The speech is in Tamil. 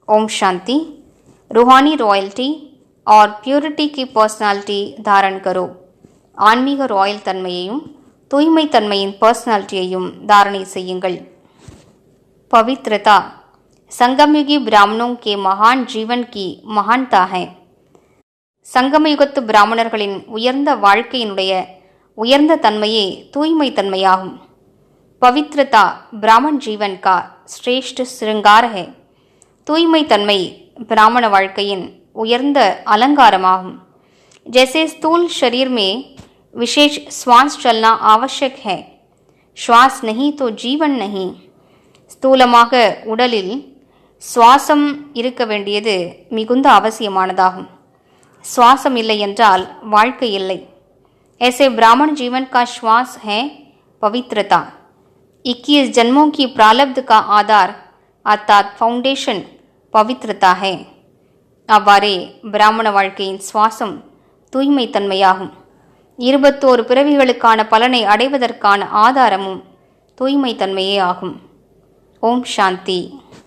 ओम शांति। रूहानी रॉयल्टी और प्यूरिटी की पर्सनालिटी धारण करो। ஆன்மீக ராயல் தன்மையையும் தூய்மை தன்மையின் பர்சனாலிட்டியையும் தாரணை செய்யுங்கள். पवित्रता संगमयुगी ब्राह्मणों के महान जीवन की महानता है. சங்கமயுகத்து பிராமணர்களின் உயர்ந்த வாழ்க்கையினுடைய உயர்ந்த தன்மையே தூய்மை தன்மையாகும். पवित्रता ब्राह्मण जीवन का श्रेष्ठ श्रृंगार है. தூய்மை தன்மை பிராமண வாழ்க்கையின் உயர்ந்த அலங்காரமாகும். जैसे स्थूल शरीर में विशेष श्वास चलना आवश्यक है, श्वास नहीं तो जीवन नहीं. ஸ்தூலமாக உடலில் சுவாசம் இருக்க வேண்டியது மிகுந்த அவசியமானதாகும். சுவாசம் இல்லை என்றால் வாழ்க்கை இல்லை. ऐसे ब्राह्मण जीवन का श्वास है पवित्रता. 21 जन्मों की प्रारब्ध का आधार अर्थात फाउंडेशन पवित्रता है. அவ்வாறே பிராமண வாழ்க்கையின் சுவாசம் தூய்மை தன்மையாகும். 21 பிறவிகளுக்கான பலனை அடைவதற்கான ஆதாரமும் தூய்மை தன்மையே ஆகும். ஓம் சாந்தி.